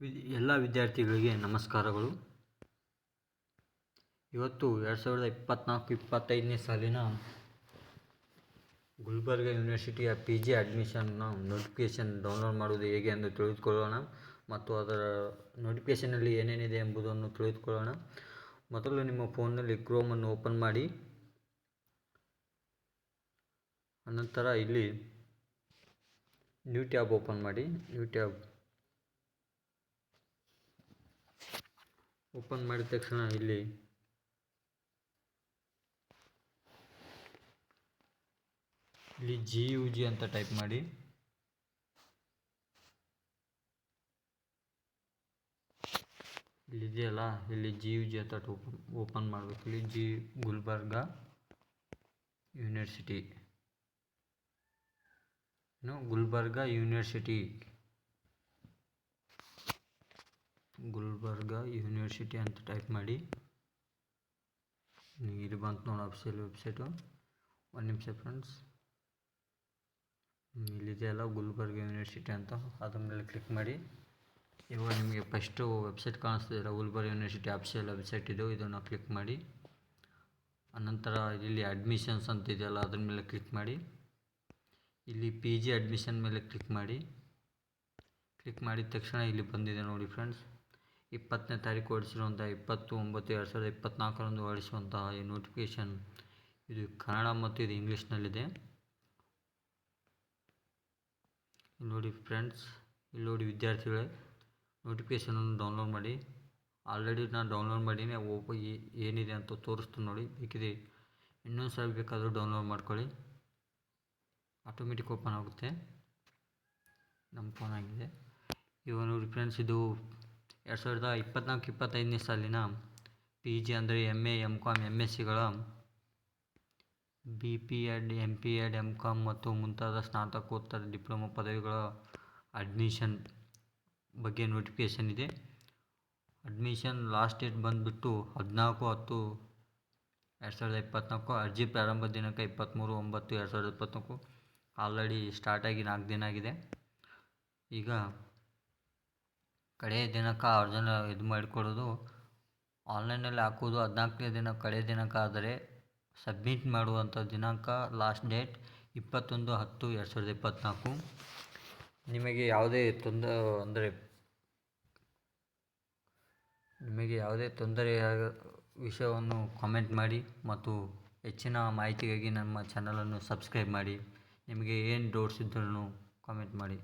ಎಲ್ಲ ವಿದ್ಯಾರ್ಥಿಗಳಿಗೆ ನಮಸ್ಕಾರಗಳು. ಇವತ್ತು 2024-25ನೇ ಸಾಲಿನ ಗುಲ್ಬರ್ಗ ಯೂನಿವರ್ಸಿಟಿಯ PG ಅಡ್ಮಿಷನ್ನ ನೋಟಿಫಿಕೇಷನ್ ಡೌನ್ಲೋಡ್ ಮಾಡುವುದು ಹೇಗೆ ಎಂದು ತಿಳಿದುಕೊಳ್ಳೋಣ ಮತ್ತು ಅದರ ನೋಟಿಫಿಕೇಷನಲ್ಲಿ ಏನೇನಿದೆ ಎಂಬುದನ್ನು ತಿಳಿದುಕೊಳ್ಳೋಣ. ಮೊದಲು ನಿಮ್ಮ ಫೋನ್ನಲ್ಲಿ ಕ್ರೋಮನ್ನು ಓಪನ್ ಮಾಡಿ, ಅನಂತರ ಇಲ್ಲಿ ನ್ಯೂ ಟ್ಯಾಬ್ ಓಪನ್ ಮಾಡಿ. ನ್ಯೂ ಟ್ಯಾಬ್ ಓಪನ್ ಮಾಡಿದ ತಕ್ಷಣ ಇಲ್ಲಿ GUG ಅಂತ ಟೈಪ್ ಮಾಡಿ. ಇಲ್ಲಿದೆಯಲ್ಲ, ಇಲ್ಲಿ GUG ಅಂತ ಓಪನ್ ಮಾಡಬೇಕು. ಇಲ್ಲಿ ಗುಲ್ಬರ್ಗ ಯೂನಿವರ್ಸಿಟಿ ಗುಲ್ಬರ್ಗ ಯೂನಿವರ್ಸಿಟಿ ಅಂತ ಟೈಪ್ ಮಾಡಿ. ಇದು ಬಂತು ನೋಡಿ ಅಫಿಷಿಯಲ್ ವೆಬ್ಸೈಟು. ಒಂದು ನಿಮಿಷ ಫ್ರೆಂಡ್ಸ್, ಇಲ್ಲಿದೆಯಲ್ಲ ಗುಲ್ಬರ್ಗ ಯೂನಿವರ್ಸಿಟಿ ಅಂತ, ಅದ್ರ ಮೇಲೆ ಕ್ಲಿಕ್ ಮಾಡಿ. ಇವಾಗ ನಿಮಗೆ ಫಸ್ಟು ವೆಬ್ಸೈಟ್ ಕಾಣಿಸ್ತಿದೆಯಲ್ಲ, ಗುಲ್ಬರ್ಗ ಯೂನಿವರ್ಸಿಟಿ ಅಫಿಷಿಯಲ್ ವೆಬ್ಸೈಟ್ ಇದು. ಇದನ್ನು ಕ್ಲಿಕ್ ಮಾಡಿ. ಅನಂತರ ಇಲ್ಲಿ ಅಡ್ಮಿಷನ್ಸ್ ಅಂತ ಇದೆಯಲ್ಲ, ಅದ್ರ ಮೇಲೆ ಕ್ಲಿಕ್ ಮಾಡಿ. ಇಲ್ಲಿ PG ಅಡ್ಮಿಷನ್ ಮೇಲೆ ಕ್ಲಿಕ್ ಮಾಡಿ. ಕ್ಲಿಕ್ ಮಾಡಿದ ತಕ್ಷಣ ಇಲ್ಲಿ ಬಂದಿದೆ ನೋಡಿ ಫ್ರೆಂಡ್ಸ್, 20ನೇ ತಾರೀಕು ಹೊರಡಿಸಿರುವಂಥ 20/9/2024 ಹೊರಡಿಸುವಂತಹ ಈ ನೋಟಿಫಿಕೇಷನ್. ಇದು ಕನ್ನಡ ಮತ್ತು ಇದು ಇಂಗ್ಲೀಷ್ನಲ್ಲಿದೆ. ನೋಡಿ ಫ್ರೆಂಡ್ಸ್, ಇಲ್ಲಿ ನೋಡಿ ವಿದ್ಯಾರ್ಥಿಗಳೇ, ನೋಟಿಫಿಕೇಷನನ್ನು ಡೌನ್ಲೋಡ್ ಮಾಡಿ. ಆಲ್ರೆಡಿ ನಾನು ಡೌನ್ಲೋಡ್ ಮಾಡೀನಿ. ಏನಿದೆ ಅಂತ ತೋರಿಸ್ತೀನಿ ನೋಡಿ. ಬೇಕಿದೆ ಇನ್ನೊಂದು ಸಲ ಬೇಕಾದರೂ ಡೌನ್ಲೋಡ್ ಮಾಡ್ಕೊಳ್ಳಿ, ಆಟೋಮೆಟಿಕ್ ಓಪನ್ ಆಗುತ್ತೆ. ನಮ್ಮ ಫೋನ್ ಆಗಿದೆ. ಇವಾಗ ನೋಡಿ ಫ್ರೆಂಡ್ಸ್, ಇದು 2024-25ನೇ ಸಾಲಿನ PG ಅಂದರೆ MA, MCOM, MSCಗಳ BPEd, MPEd, MCOM ಮತ್ತು ಮುಂತಾದ ಸ್ನಾತಕೋತ್ತರ ಡಿಪ್ಲೊಮಾ ಪದವಿಗಳ ಅಡ್ಮಿಷನ್ ಬಗ್ಗೆ ನೋಟಿಫಿಕೇಷನ್ ಇದೆ. ಅಡ್ಮಿಷನ್ ಲಾಸ್ಟ್ ಡೇಟ್ ಬಂದುಬಿಟ್ಟು 14/10/2024. ಅರ್ಜಿ ಪ್ರಾರಂಭ ದಿನಾಂಕ 23/9/2024. ಆಲ್ರೆಡಿ ಸ್ಟಾರ್ಟ್ ಆಗಿ 4 ದಿನ ಆಗಿದೆ. ಈಗ ಕಡೆಯ ದಿನಾಂಕ ಅರ್ಜಿನ ಇದು ಮಾಡಿಕೊಡೋದು ಆನ್ಲೈನಲ್ಲಿ ಹಾಕೋದು 14ನೇ ದಿನ ಕಡೆಯ ದಿನಾಂಕ. ಆದರೆ ಸಬ್ಮಿಟ್ ಮಾಡುವಂಥ ದಿನಾಂಕ ಲಾಸ್ಟ್ ಡೇಟ್ 21/10/2024. ನಿಮಗೆ ಯಾವುದೇ ತೊಂದರೆಯಾದ ವಿಷಯವನ್ನು ಕಾಮೆಂಟ್ ಮಾಡಿ ಮತ್ತು ಹೆಚ್ಚಿನ ಮಾಹಿತಿಗಾಗಿ ನಮ್ಮ ಚಾನಲನ್ನು ಸಬ್ಸ್ಕ್ರೈಬ್ ಮಾಡಿ. ನಿಮಗೆ ಏನು ಡೌಟ್ಸ್ ಇದ್ದರೂ ಕಾಮೆಂಟ್ ಮಾಡಿ.